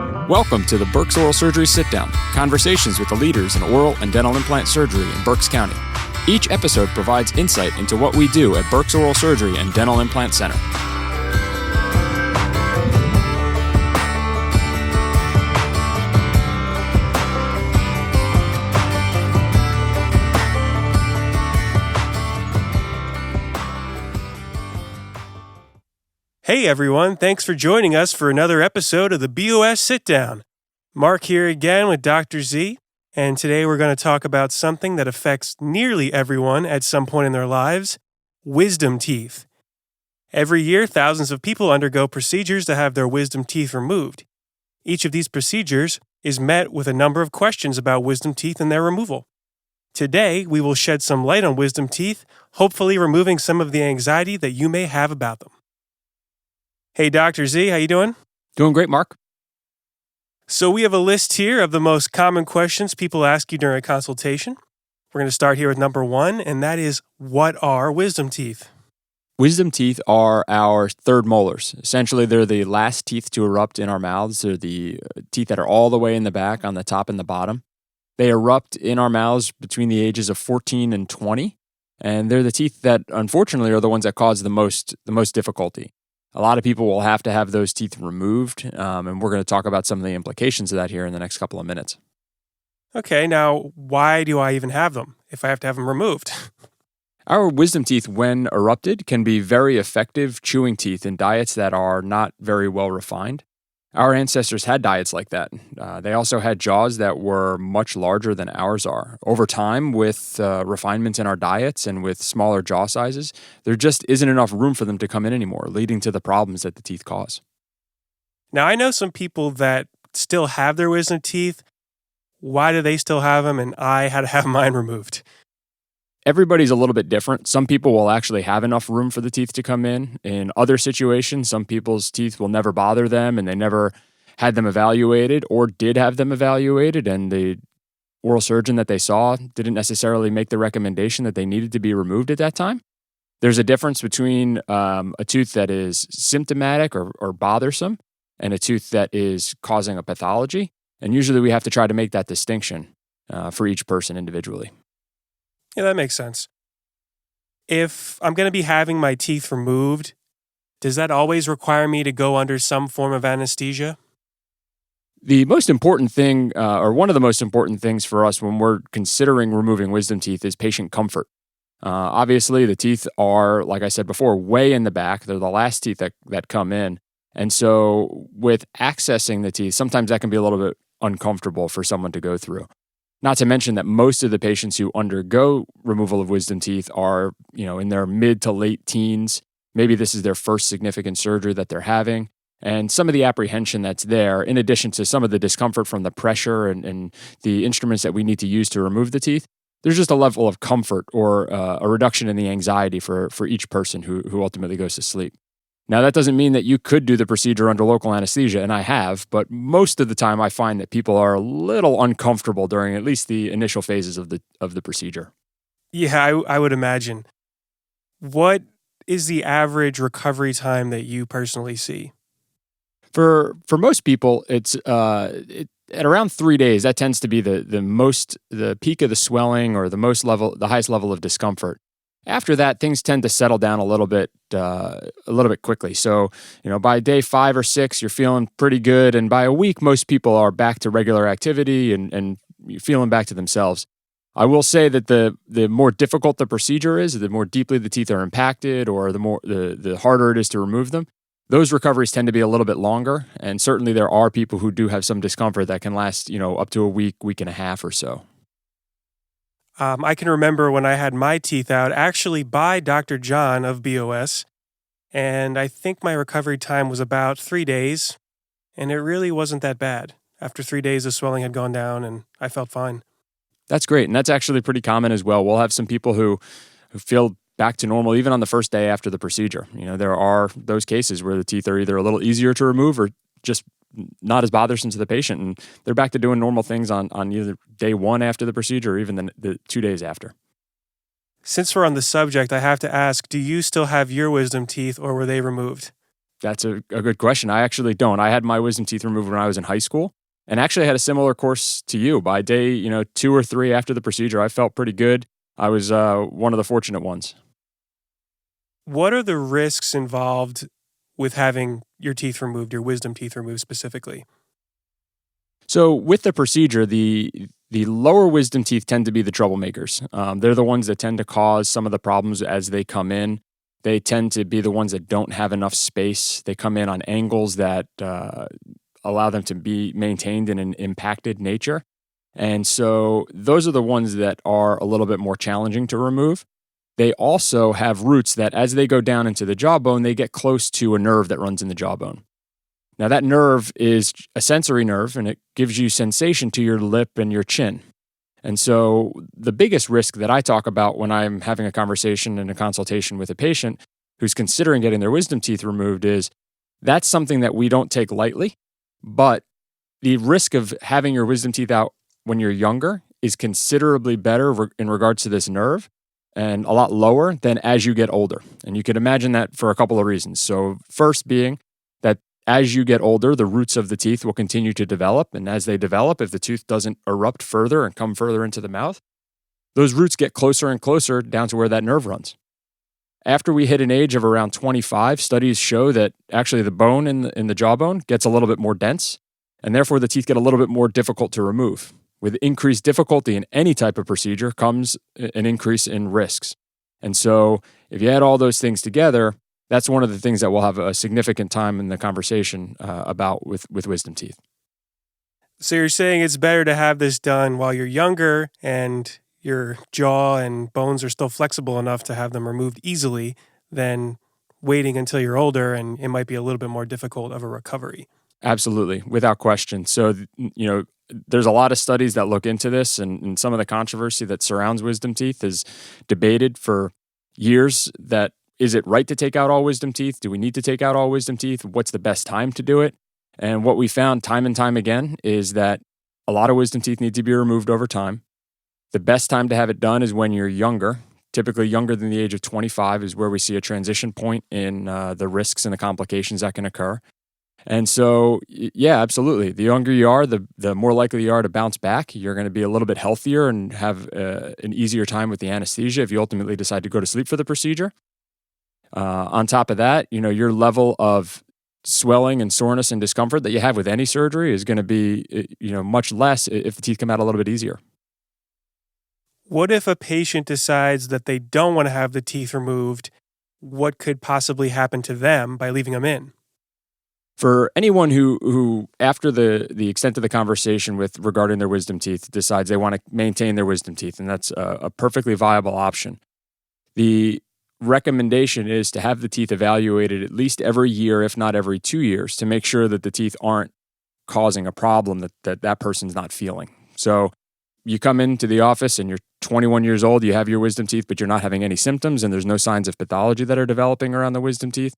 Welcome to the Berks Oral Surgery Sit-Down, conversations with the leaders in oral and dental implant surgery in Berks County. Each episode provides insight into what we do at Berks Oral Surgery and Dental Implant Center. Hey everyone, thanks for joining us for another episode of the BOS Sit-Down. Mark here again with Dr. Z, and today we're going to talk about something that affects nearly everyone at some point in their lives, wisdom teeth. Every year, thousands of people undergo procedures to have their wisdom teeth removed. Each of these procedures is met with a number of questions about wisdom teeth and their removal. Today, we will shed some light on wisdom teeth, hopefully removing some of the anxiety that you may have about them. Hey, Dr. Z, how you doing? Doing great, Mark. So we have a list here of the most common questions people ask you during a consultation. We're going to start here with number 1, and that is, what are wisdom teeth? Wisdom teeth are our third molars. Essentially, they're the last teeth to erupt in our mouths. They're the teeth that are all the way in the back on the top and the bottom. They erupt in our mouths between the ages of 14 and 20, and they're the teeth that, unfortunately, are the ones that cause the most difficulty. A lot of people will have to have those teeth removed, and we're going to talk about some of the implications of that here in the next couple of minutes. Okay, now, why do I even have them if I have to have them removed? Our wisdom teeth, when erupted, can be very effective chewing teeth in diets that are not very well refined. Our ancestors had diets like that. They also had jaws that were much larger than ours are. Over time, with refinements in our diets and with smaller jaw sizes, there just isn't enough room for them to come in anymore, leading to the problems that the teeth cause. Now, I know some people that still have their wisdom teeth. Why do they still have them, and I had to have mine removed? Everybody's a little bit different. Some people will actually have enough room for the teeth to come in. In other situations, some people's teeth will never bother them and they never had them evaluated or did have them evaluated, and the oral surgeon that they saw didn't necessarily make the recommendation that they needed to be removed at that time. There's a difference between a tooth that is symptomatic or bothersome and a tooth that is causing a pathology. And usually we have to try to make that distinction for each person individually. Yeah, that makes sense. If I'm going to be having my teeth removed, does that always require me to go under some form of anesthesia? The most important thing, or one of the most important things for us when we're considering removing wisdom teeth is patient comfort. Obviously, the teeth are, like I said before, way in the back. They're the last teeth that come in. And so with accessing the teeth, sometimes that can be a little bit uncomfortable for someone to go through. Not to mention that most of the patients who undergo removal of wisdom teeth are, in their mid to late teens. Maybe this is their first significant surgery that they're having. And some of the apprehension that's there, in addition to some of the discomfort from the pressure and the instruments that we need to use to remove the teeth, there's just a level of comfort or a reduction in the anxiety for each person who ultimately goes to sleep. Now, that doesn't mean that you could do the procedure under local anesthesia, and I have, but most of the time I find that people are a little uncomfortable during at least the initial phases of the procedure. Yeah, I would imagine. What is the average recovery time that you personally see? For most people, it's at around 3 days. That tends to be the peak of the swelling or the highest level of discomfort. After that, things tend to settle down a little bit quickly. So, by day 5 or 6, you're feeling pretty good, and by a week, most people are back to regular activity and feeling back to themselves. I will say that the more difficult the procedure is, the more deeply the teeth are impacted, or the harder it is to remove them. Those recoveries tend to be a little bit longer, and certainly there are people who do have some discomfort that can last, up to a week and a half or so. I can remember when I had my teeth out, actually by Dr. John of BOS, and I think my recovery time was about 3 days, and it really wasn't that bad. After 3 days, the swelling had gone down, and I felt fine. That's great, and that's actually pretty common as well. We'll have some people who feel back to normal even on the first day after the procedure. There are those cases where the teeth are either a little easier to remove or just not as bothersome to the patient, and they're back to doing normal things on either day 1 after the procedure or even the 2 days after. Since we're on the subject, I have to ask, do you still have your wisdom teeth or were they removed? That's a good question. I actually don't. I had my wisdom teeth removed when I was in high school, and actually had a similar course to you. By day, 2 or 3 after the procedure, I felt pretty good. I was one of the fortunate ones. What are the risks involved with having your teeth removed, your wisdom teeth removed specifically? So with the procedure, the lower wisdom teeth tend to be the troublemakers. They're the ones that tend to cause some of the problems as they come in. They tend to be the ones that don't have enough space. They come in on angles that allow them to be maintained in an impacted nature. And so those are the ones that are a little bit more challenging to remove. They also have roots that, as they go down into the jawbone, they get close to a nerve that runs in the jawbone. Now, that nerve is a sensory nerve, and it gives you sensation to your lip and your chin. And so the biggest risk that I talk about when I'm having a conversation and a consultation with a patient who's considering getting their wisdom teeth removed is that's something that we don't take lightly, but the risk of having your wisdom teeth out when you're younger is considerably better in regards to this nerve and a lot lower than as you get older. And you can imagine that for a couple of reasons. So first being that as you get older, the roots of the teeth will continue to develop. And as they develop, if the tooth doesn't erupt further and come further into the mouth, those roots get closer and closer down to where that nerve runs. After we hit an age of around 25, studies show that actually the bone in the jawbone gets a little bit more dense, and therefore the teeth get a little bit more difficult to remove. With increased difficulty in any type of procedure comes an increase in risks. And so if you add all those things together, that's one of the things that we'll have a significant time in the conversation about with wisdom teeth. So you're saying it's better to have this done while you're younger and your jaw and bones are still flexible enough to have them removed easily than waiting until you're older and it might be a little bit more difficult of a recovery. Absolutely, without question. So, there's a lot of studies that look into this, and some of the controversy that surrounds wisdom teeth is debated for years. That is it right to take out all wisdom teeth? Do we need to take out all wisdom teeth? What's the best time to do it? And what we found time and time again is that a lot of wisdom teeth need to be removed over time. The best time to have it done is when you're younger. Typically younger than the age of 25 is where we see a transition point in the risks and the complications that can occur. And so, yeah, absolutely. The younger you are, the more likely you are to bounce back. You're going to be a little bit healthier and have an easier time with the anesthesia if you ultimately decide to go to sleep for the procedure. On top of that, your level of swelling and soreness and discomfort that you have with any surgery is going to be, much less if the teeth come out a little bit easier. What if a patient decides that they don't want to have the teeth removed? What could possibly happen to them by leaving them in? For anyone who after the extent of the conversation with regarding their wisdom teeth decides they want to maintain their wisdom teeth, and that's a perfectly viable option, the recommendation is to have the teeth evaluated at least every year, if not every 2 years, to make sure that the teeth aren't causing a problem that person's not feeling. So you come into the office and you're 21 years old, you have your wisdom teeth, but you're not having any symptoms and there's no signs of pathology that are developing around the wisdom teeth.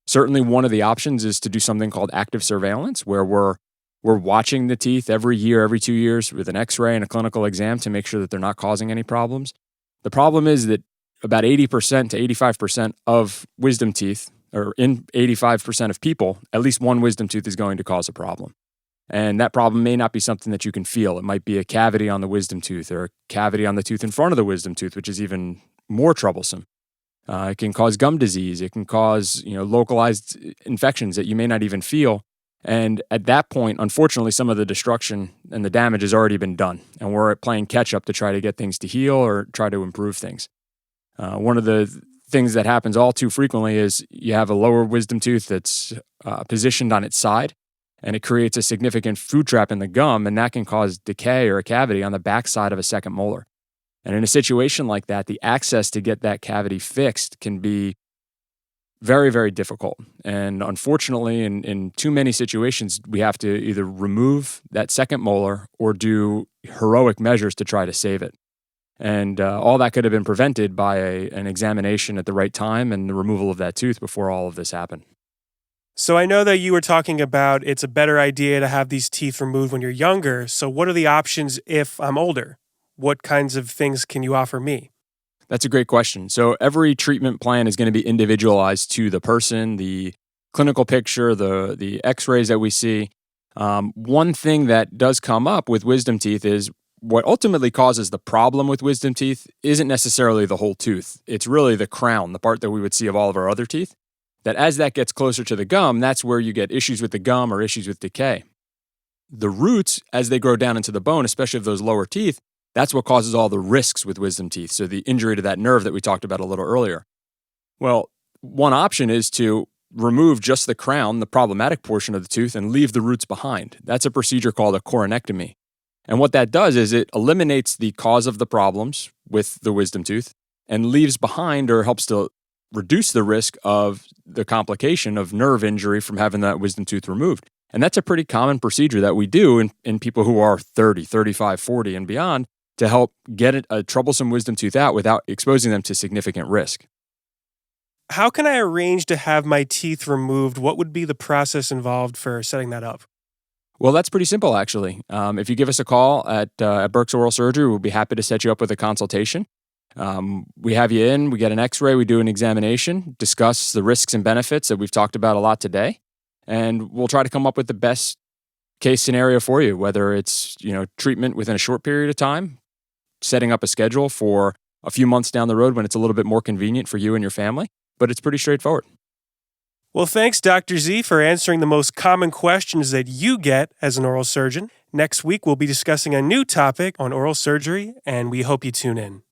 Certainly one of the options is to do something called active surveillance, where we're watching the teeth every year, every 2 years with an x-ray and a clinical exam to make sure that they're not causing any problems. The problem is that about 80% to 85% of wisdom teeth, or in 85% of people, at least one wisdom tooth is going to cause a problem. And that problem may not be something that you can feel. It might be a cavity on the wisdom tooth or a cavity on the tooth in front of the wisdom tooth, which is even more troublesome. It can cause gum disease. It can cause, localized infections that you may not even feel. And at that point, unfortunately, some of the destruction and the damage has already been done. And we're playing catch up to try to get things to heal or try to improve things. One of the things that happens all too frequently is you have a lower wisdom tooth that's positioned on its side, and it creates a significant food trap in the gum, and that can cause decay or a cavity on the backside of a second molar. And in a situation like that, the access to get that cavity fixed can be very, very difficult. And unfortunately, in too many situations, we have to either remove that second molar or do heroic measures to try to save it. And all that could have been prevented by an examination at the right time and the removal of that tooth before all of this happened. So I know that you were talking about it's a better idea to have these teeth removed when you're younger. So what are the options if I'm older? What kinds of things can you offer me? That's a great question. So every treatment plan is going to be individualized to the person, the clinical picture, the x-rays that we see, one thing that does come up with wisdom teeth is what ultimately causes the problem with wisdom teeth isn't necessarily the whole tooth. It's really the crown, the part that we would see of all of our other teeth, that as that gets closer to the gum, that's where you get issues with the gum or issues with decay. The roots, as they grow down into the bone, especially of those lower teeth, that's what causes all the risks with wisdom teeth. So the injury to that nerve that we talked about a little earlier. Well, one option is to remove just the crown, the problematic portion of the tooth, and leave the roots behind. That's a procedure called a coronectomy. And what that does is it eliminates the cause of the problems with the wisdom tooth and leaves behind or helps to reduce the risk of the complication of nerve injury from having that wisdom tooth removed. And that's a pretty common procedure that we do in people who are 30, 35, 40 and beyond to help get a troublesome wisdom tooth out without exposing them to significant risk. How can I arrange to have my teeth removed? What would be the process involved for setting that up? Well, that's pretty simple, actually. If you give us a call at Berks Oral Surgery, we'll be happy to set you up with a consultation. We have you in, we get an x-ray, we do an examination, discuss the risks and benefits that we've talked about a lot today, and we'll try to come up with the best case scenario for you, whether it's treatment within a short period of time, setting up a schedule for a few months down the road when it's a little bit more convenient for you and your family, but it's pretty straightforward. Well, thanks, Dr. Z, for answering the most common questions that you get as an oral surgeon. Next week, we'll be discussing a new topic on oral surgery, and we hope you tune in.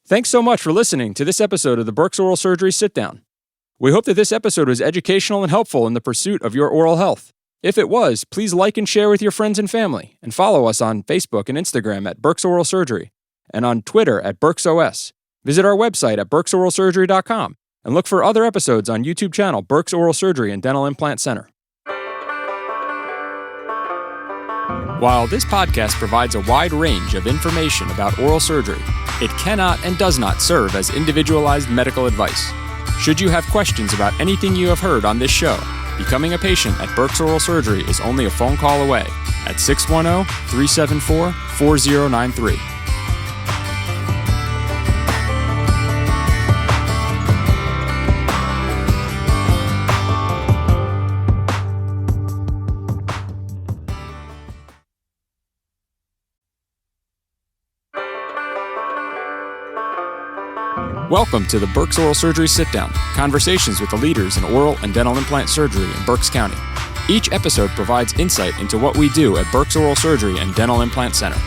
Thanks so much for listening to this episode of the Berks Oral Surgery Sit Down. We hope that this episode was educational and helpful in the pursuit of your oral health. If it was, please like and share with your friends and family, and follow us on Facebook and Instagram at Berks Oral Surgery, and on Twitter at BerksOS. Visit our website at berksoralsurgery.com, and look for other episodes on YouTube channel Berks Oral Surgery and Dental Implant Center. While this podcast provides a wide range of information about oral surgery, it cannot and does not serve as individualized medical advice. Should you have questions about anything you have heard on this show, becoming a patient at Berks Oral Surgery is only a phone call away at 610-374-4093. Welcome to the Berks Oral Surgery Sit-Down, conversations with the leaders in oral and dental implant surgery in Berks County. Each episode provides insight into what we do at Berks Oral Surgery and Dental Implant Center.